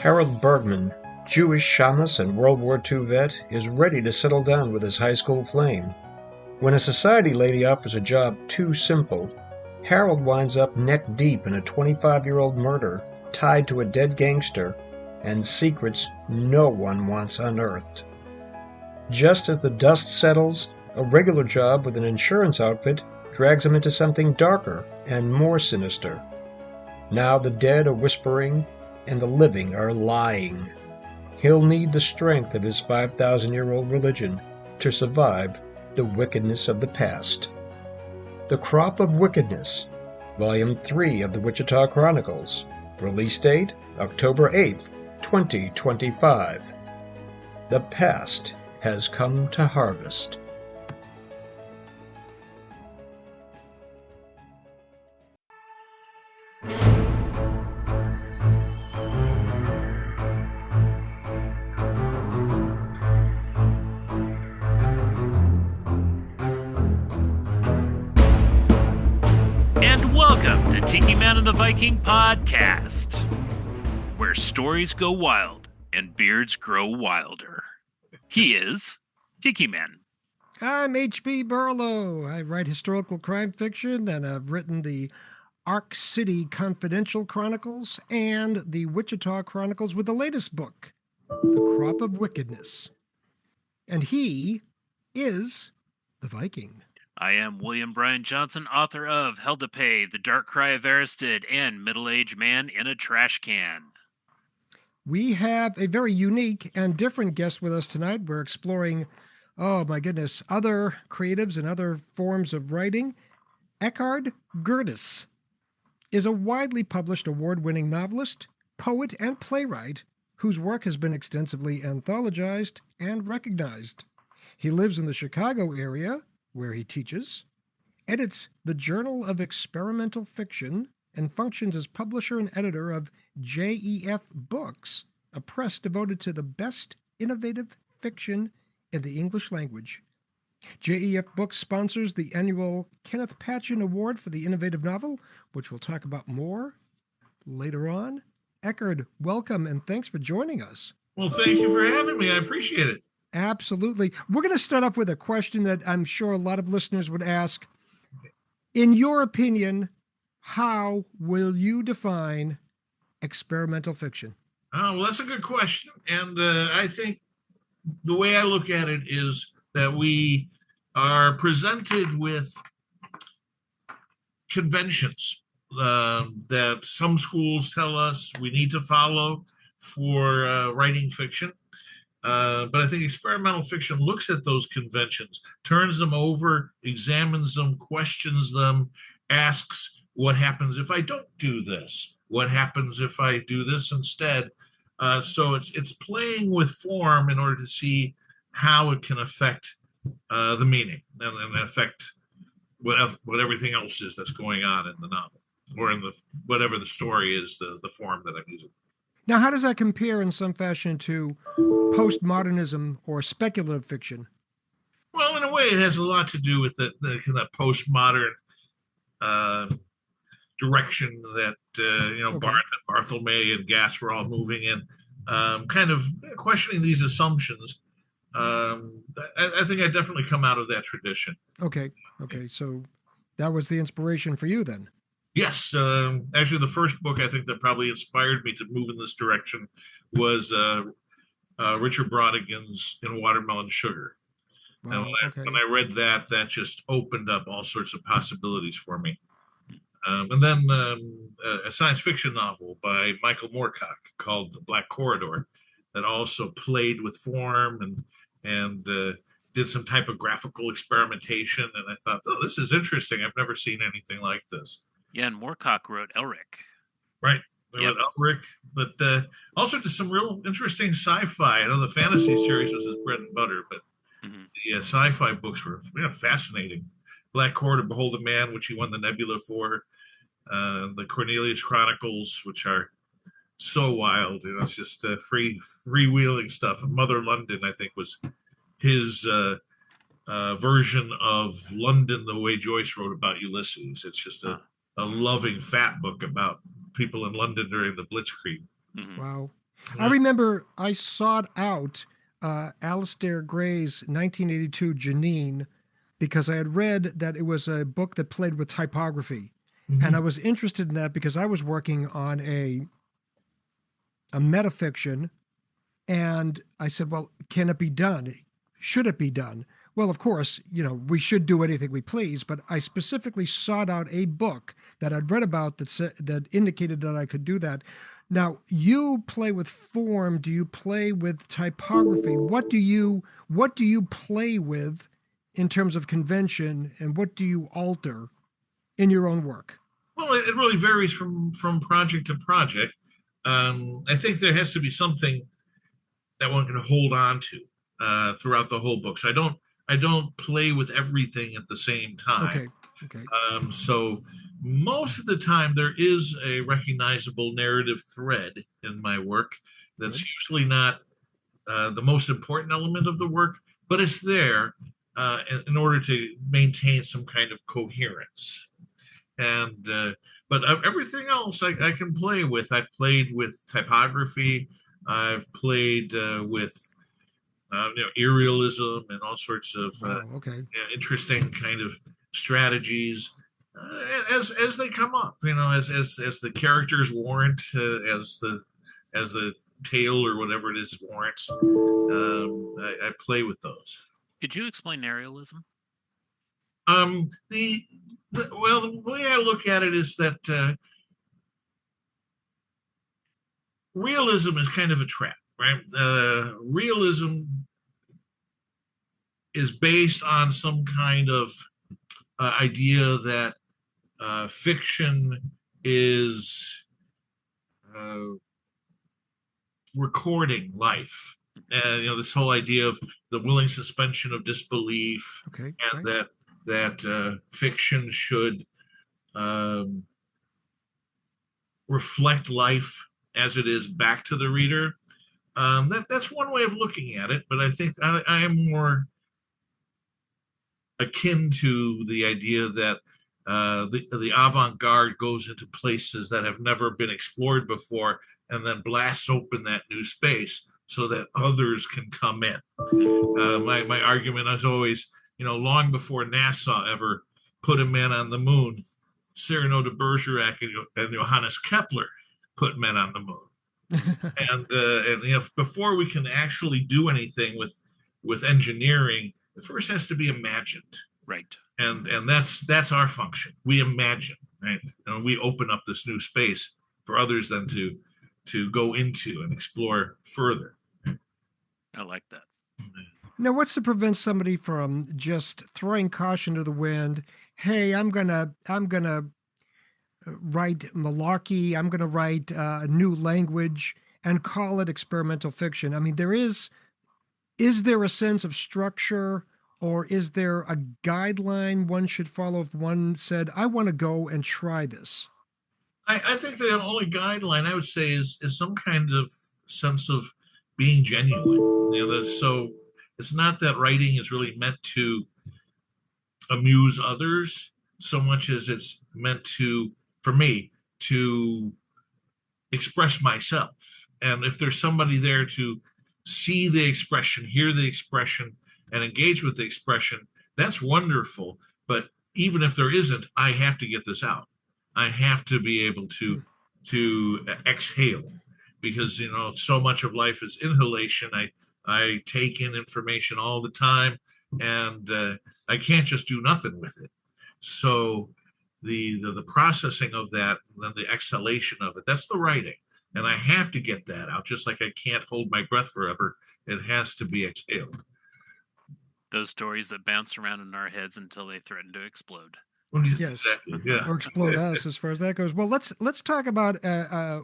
Harold Bergman, Jewish shamus and World War II vet, is ready to settle down with his high school flame. When a society lady offers a job too simple, Harold winds up neck deep in a 25-year-old murder tied to a dead gangster and secrets no one wants unearthed. Just as the dust settles, a regular job with an insurance outfit drags him into something darker and more sinister. Now the dead are whispering and the living are lying. He'll need the strength of his 5,000-year-old religion to survive the wickedness of the past. The Crop of Wickedness, Volume 3 of the Wichita Chronicles. Release date, October 8th, 2025. The past has come to harvest. Welcome to Tiki Man and the Viking podcast, where stories go wild and beards grow wilder. He is Tiki Man. I'm H.B. Burlow. I write historical crime fiction, and I've written the Ark City Confidential Chronicles and the Wichita Chronicles with the latest book, The Crop of Wickedness. And he is the Viking. I am William Bryan Johnson, author of Hell to Pay, The Dark Cry of Aristid, and Middle-Aged Man in a Trash Can. We have a very unique and different guest with us tonight. We're exploring, other creatives and other forms of writing. Eckhard Gerdes is a widely published award-winning novelist, poet, and playwright whose work has been extensively anthologized and recognized. He lives in the Chicago area, where he teaches, edits the Journal of Experimental Fiction, and functions as publisher and editor of JEF Books, a press devoted to the best innovative fiction in the English language. JEF Books sponsors the annual Kenneth Patchen Award for the Innovative Novel, which we'll talk about more later on. Eckhard, welcome, and thanks for joining us. Well, thank you for having me. I appreciate it. Absolutely. We're going to start off with a question that I'm sure a lot of listeners would ask. In your opinion, how will you define experimental fiction? Oh, well, that's a good question. And I think the way I look at it is that we are presented with conventions that some schools tell us we need to follow for writing fiction. But I think experimental fiction looks at those conventions, turns them over, examines them, questions them, asks, what happens if I don't do this? What happens if I do this instead? So it's playing with form in order to see how it can affect the meaning and affect what everything else is that's going on in the novel or in whatever the story is, the form that I'm using. Now, how does that compare in some fashion to postmodernism or speculative fiction? Well, in a way, it has a lot to do with that postmodern direction that Okay. Barthelme and Gass were all moving in, kind of questioning these assumptions. I think I definitely come out of that tradition. Okay. So that was the inspiration for you then? Yes, actually, the first book I think that probably inspired me to move in this direction was Richard Brautigan's In Watermelon Sugar. Wow, And when I read that just opened up all sorts of possibilities for me. And then a science fiction novel by Michael Moorcock called The Black Corridor that also played with form and did some typographical experimentation. And I thought, oh, this is interesting. I've never seen anything like this. Yeah, and Moorcock wrote Elric. Right. Yep. Elric, but also did some real interesting sci-fi. I know the fantasy series was his bread and butter, but the sci-fi books were fascinating. Black Corridor, Behold the Man, which he won the Nebula for. The Cornelius Chronicles, which are so wild. It's just freewheeling stuff. Mother London, I think, was his version of London the way Joyce wrote about Ulysses. It's just a loving, fat book about people in London during the Blitzkrieg. Wow. I remember I sought out Alistair Gray's 1982 Janine because I had read that it was a book that played with typography. And I was interested in that because I was working on a metafiction, and I said, well, can it be done? Should it be done? Well, of course, we should do anything we please, but I specifically sought out a book that I'd read about that indicated that I could do that. Now, you play with form. Do you play with typography? What do you play with in terms of convention, and what do you alter in your own work? Well, it really varies from project to project. I think there has to be something that one can hold on to throughout the whole book. So I don't play with everything at the same time. Okay. So most of the time there is a recognizable narrative thread in my work. That's usually not the most important element of the work, but it's there in order to maintain some kind of coherence. And but everything else I can play with. I've played with typography. I've played with irrealism and all sorts of interesting kind of strategies as they come up. As the characters warrant, as the tale or whatever it is warrants. I play with those. Could you explain aerialism? The way I look at it is that realism is kind of a trap, right? Realism is based on some kind of idea that fiction is recording life. This whole idea of the willing suspension of disbelief, and that fiction should reflect life as it is back to the reader. That's one way of looking at it, but I think I am more akin to the idea that the avant-garde goes into places that have never been explored before and then blasts open that new space so that others can come in. My argument is always, long before NASA ever put a man on the moon, Cyrano de Bergerac and Johannes Kepler put men on the moon. and before we can actually do anything with engineering, it first has to be imagined. Right. And that's our function. We imagine, right? And we open up this new space for others then to go into and explore further. I like that. Now, what's to prevent somebody from just throwing caution to the wind? Hey, I'm gonna write malarkey. I'm gonna write a new language and call it experimental fiction. I mean, is there a sense of structure, or is there a guideline one should follow if one said, I want to go and try this? I think the only guideline I would say is some kind of sense of being genuine. So it's not that writing is really meant to amuse others so much as it's meant to, for me, to express myself. And if there's somebody there to see the expression, hear the expression, and engage with the expression, that's wonderful. But even if there isn't, I have to get this out. I have to be able to exhale, because so much of life is inhalation. I take in information all the time, and I can't just do nothing with it. So the processing of that, and then the exhalation of it, that's the writing. And I have to get that out, just like I can't hold my breath forever. It has to be exhaled. Those stories that bounce around in our heads until they threaten to explode. Yes, exactly. Yeah. Or explode us as far as that goes. Well, let's talk about a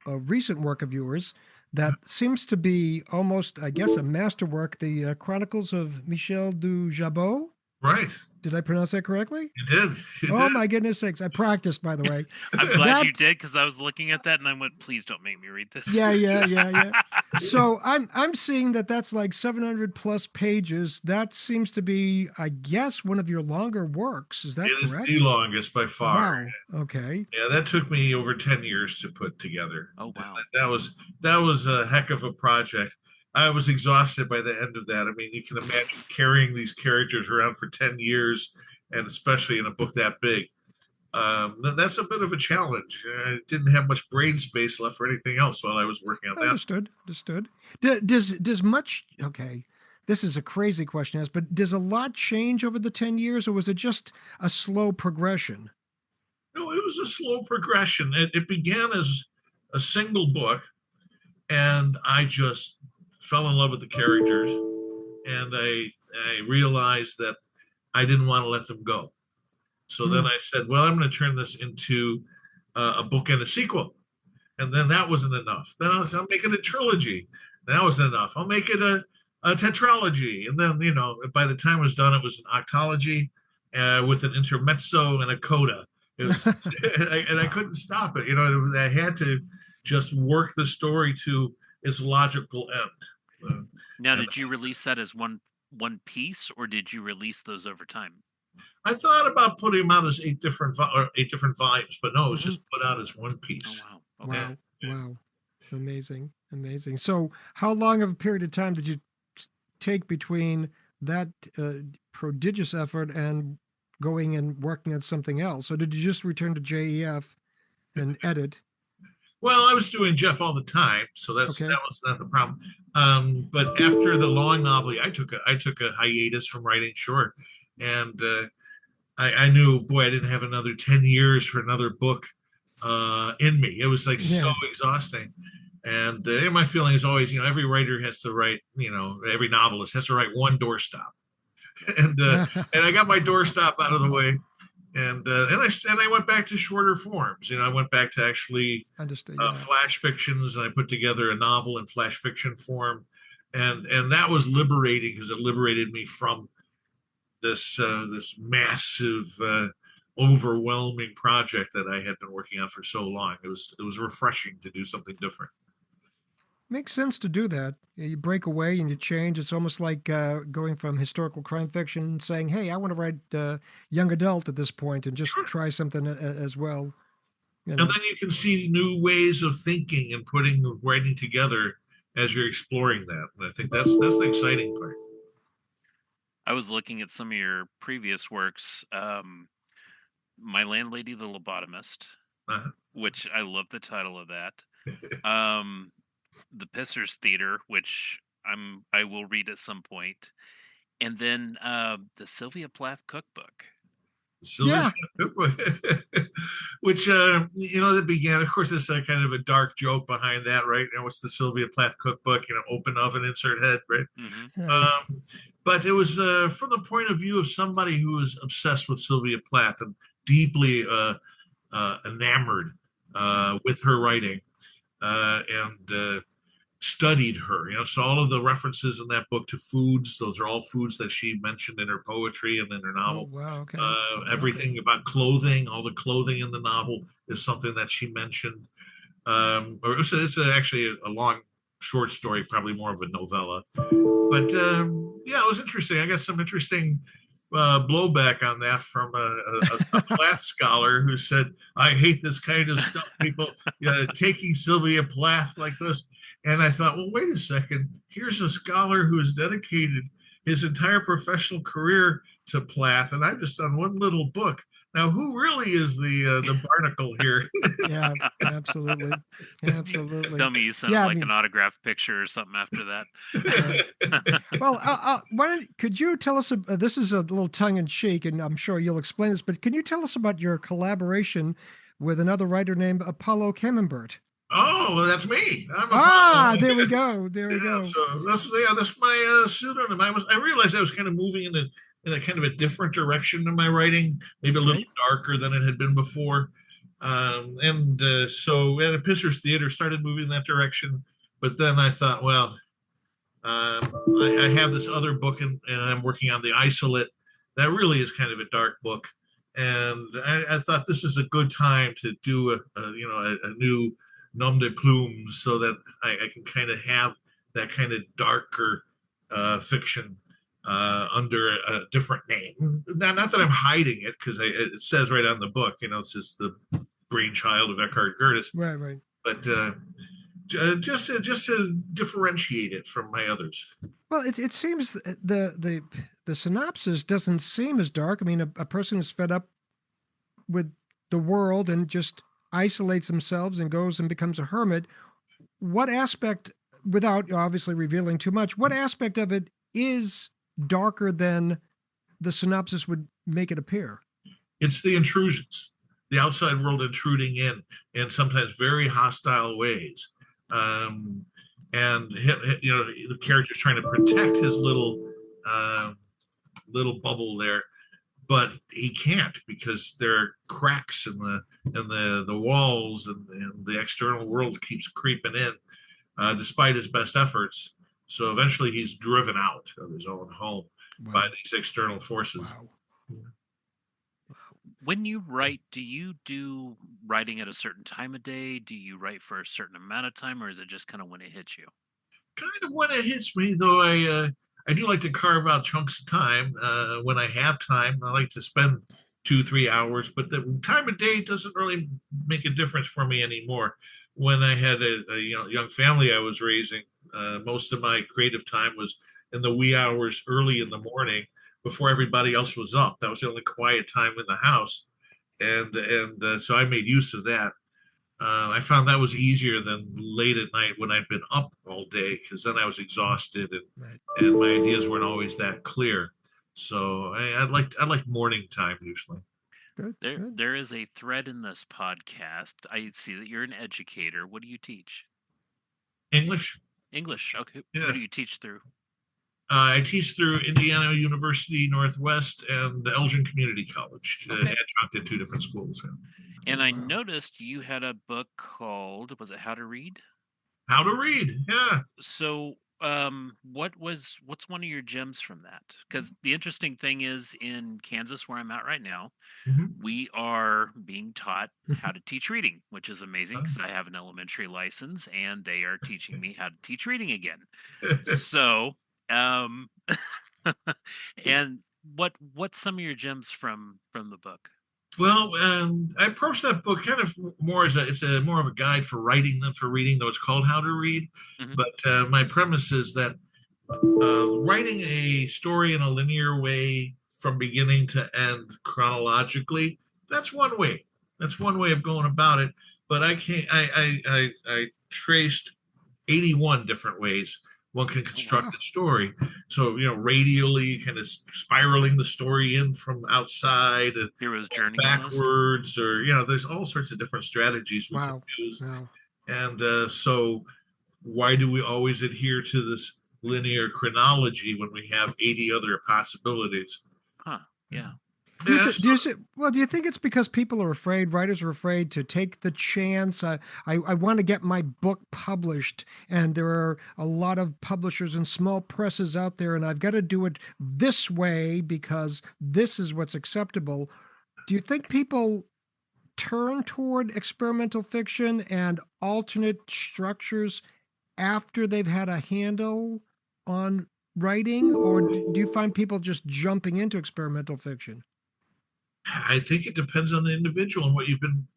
recent work of yours that seems to be almost, I guess, a masterwork, the Chronicles of Michel du Jabot. Right. Did I pronounce that correctly? You did. You Oh did. my goodness sakes! I practiced, by the way. I'm glad That you did, because I was looking at that and I went, please don't make me read this. yeah. So I'm seeing that that's like 700 plus pages. That seems to be, I guess, one of your longer works. Is that It is the correct? longest by far. Wow. Okay. Yeah, that took me over 10 years to put together. Oh, wow. That was a heck of a project. I was exhausted by the end of that. I mean, you can imagine carrying these characters around for 10 years, and especially in a book that big. That's a bit of a challenge. I didn't have much brain space left for anything else while I was working on that. Understood. Does much, okay, this is a crazy question to ask, but does a lot change over the 10 years, or was it just a slow progression? No, it was a slow progression. It began as a single book, and I just fell in love with the characters, and I realized that I didn't want to let them go. So then I said, well, I'm going to turn this into a book and a sequel. And then that wasn't enough. Then I'm making a trilogy. That wasn't enough. I'll make it a tetralogy. And then, by the time it was done, it was an octology with an intermezzo and a coda. It was, and I couldn't stop it. I had to just work the story to its logical end. Now, did you release that as one piece, or did you release those over time? I thought about putting them out as eight different volumes, but no, it was just put out as one piece. Oh, wow. Okay. Wow. Amazing. So how long of a period of time did you take between that prodigious effort and going and working on something else? Or did you just return to JEF and edit? Well, I was doing Jeff all the time, so that was not the problem. But after the long novel, I took a hiatus from writing short, and I knew, boy, I didn't have another 10 years for another book in me. It was like so exhausting. And my feeling is always, every writer has to write, every novelist has to write one doorstop. And I got my doorstop out of the way. And I went back to shorter forms. I went back to actually flash fictions, and I put together a novel in flash fiction form, and that was liberating because it liberated me from this massive, overwhelming project that I had been working on for so long. It was refreshing to do something different. Makes sense to do that. You break away and you change. It's almost like going from historical crime fiction, saying, "Hey, I want to write young adult at this point," and just try something as well. And then you can see new ways of thinking and putting writing together as you're exploring that. And I think that's the exciting part. I was looking at some of your previous works. My Landlady, the Lobotomist, which I love the title of that. The Pissers Theater, which I will read at some point, and then the Sylvia Plath Cookbook. Which that began. Of course, there's a kind of a dark joke behind that, right? What's the Sylvia Plath Cookbook? Open oven, insert head, right? Mm-hmm. But it was from the point of view of somebody who was obsessed with Sylvia Plath and deeply enamored with her writing, and studied her. So all of the references in that book to foods, those are all foods that she mentioned in her poetry and in her novel. Oh, wow, okay. Everything about clothing, all the clothing in the novel is something that she mentioned. It's actually a long short story, probably more of a novella. But it was interesting. I got some interesting blowback on that from a Plath scholar who said, "I hate this kind of stuff, people taking Sylvia Plath like this." And I thought, well, wait a second. Here's a scholar who has dedicated his entire professional career to Plath, and I've just done one little book. Now, who really is the barnacle here? Yeah, absolutely. Tell me you sent an autographed picture or something after that. Well, could you tell us? This is a little tongue-in-cheek, and I'm sure you'll explain this. But can you tell us about your collaboration with another writer named Apollo Camembert? Oh, well, that's me. There we go. So that's my pseudonym. I realized I was kind of moving in a kind of a different direction in my writing, maybe a little darker than it had been before. So at a Pissers Theater started moving in that direction. But then I thought, well, I have this other book and I'm working on The Isolate, that really is kind of a dark book. And I thought this is a good time to do a new nom de plume, so that I can kind of have that kind of darker fiction under a different name. Not that I'm hiding it, because it says right on the book, it's just the brainchild of Eckhard Gerdes. Right. But just to differentiate it from my others. Well, it seems the synopsis doesn't seem as dark. I mean, a person who's fed up with the world and just isolates themselves and goes and becomes a hermit. What aspect, without obviously revealing too much, what aspect of it is darker than the synopsis would make it appear? It's the intrusions, the outside world intruding in sometimes very hostile ways. And the character's trying to protect his little bubble there, but he can't, because there are cracks in the walls, and the external world keeps creeping in, despite his best efforts. So eventually he's driven out of his own home by these external forces. Wow. When you write, do you do writing at a certain time of day? Do you write for a certain amount of time, or is it just kind of when it hits you? Kind of when it hits me, though. I do like to carve out chunks of time. When I have time, I like to spend 2-3 hours, but the time of day doesn't really make a difference for me anymore. When I had a young family I was raising, most of my creative time was in the wee hours early in the morning, before everybody else was up. That was the only quiet time in the house, and so I made use of that. I found that was easier than late at night when I'd been up all day, because then I was exhausted, and my ideas weren't always that clear. So I like morning time usually. Good. There is a thread in this podcast. I see that you're an educator. What do you teach? English. Okay. Yeah. What do you teach through? I teach through Indiana University Northwest and the Elgin Community College, adjunct at 2 different schools. And I noticed you had a book called, was it How to Read? How to Read, yeah. So what's one of your gems from that? Because the interesting thing is, in Kansas, where I'm at right now, we are being taught how to teach reading, which is amazing, because I have an elementary license and they are teaching me how to teach reading again. So and what's some of your gems from the book? Well, I approached that book kind of more as it's more of a guide for writing than for reading, though it's called How to Read. But my premise is that writing a story in a linear way from beginning to end chronologically, that's one way. That's one way of going about it. But I traced 81 different ways one can construct a story. So, radially kind of spiraling the story in from outside and Hero's journey backwards, or, there's all sorts of different strategies we can use. And so why do we always adhere to this linear chronology when we have 80 other possibilities? Yeah. Do you think it's because people are afraid, writers are afraid to take the chance? I want to get my book published, and there are a lot of publishers and small presses out there, and I've got to do it this way because this is what's acceptable. Do you think people turn toward experimental fiction and alternate structures after they've had a handle on writing, or do you find people just jumping into experimental fiction? I think it depends on the individual and what you've been,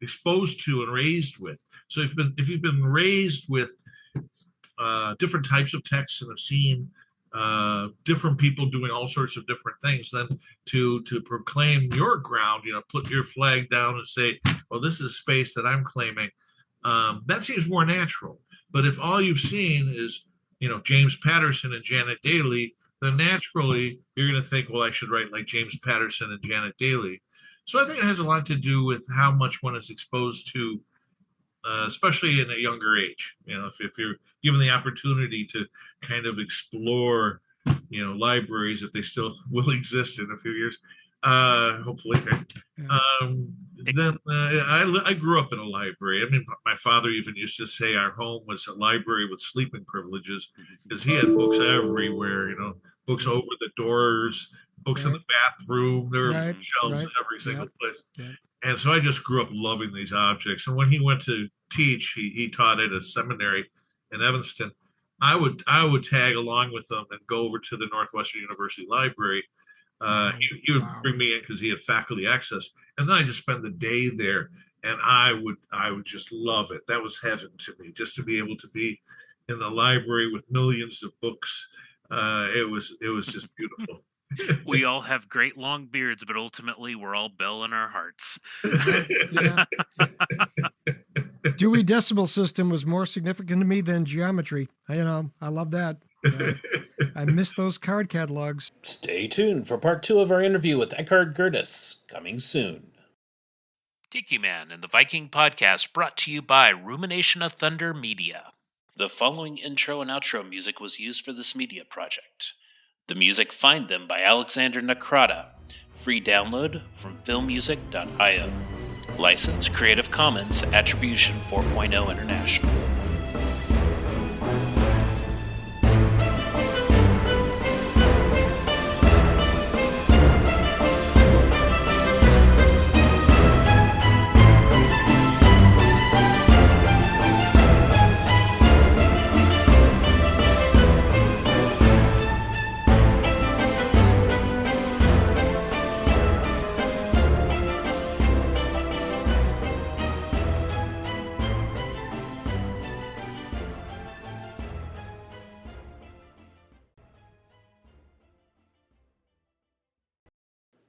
exposed to and raised with. So if you've been raised with different types of texts and have seen different people doing all sorts of different things, then to proclaim your ground, put your flag down and say, well, this is space that I'm claiming, that seems more natural. But if all you've seen is, James Patterson and Janet Daly, then naturally you're going to think, well, I should write like James Patterson and Janet Daly. So I think it has a lot to do with how much one is exposed to, especially in a younger age. If you're given the opportunity to kind of explore, libraries, if they still will exist in a few years, hopefully. Then I grew up in a library. I mean, my father even used to say our home was a library with sleeping privileges, because he had books everywhere, books over the doors, books in the bathroom. There were Right, shelves right. in every single place. Yep. And so I just grew up loving these objects. And when he went to teach, he taught at a seminary in Evanston. I would tag along with him and go over to the Northwestern University Library. He would bring me in because he had faculty access, and then I just spend the day there, and I would just love it. That was heaven to me, just to be able to be in the library with millions of books. It was just beautiful. We all have great long beards, but ultimately we're all Bell in our hearts. Yeah. Dewey Decimal System was more significant to me than geometry. I love that. I miss those card catalogs. Stay tuned for part 2 of our interview with Eckhard Gerdes, coming soon. Tiki Man and the Viking Podcast, brought to you by Rumination of Thunder Media. The following intro and outro music was used for this media project. The music Find Them by Alexander Nakrata. Free download from filmmusic.io. License Creative Commons Attribution 4.0 International.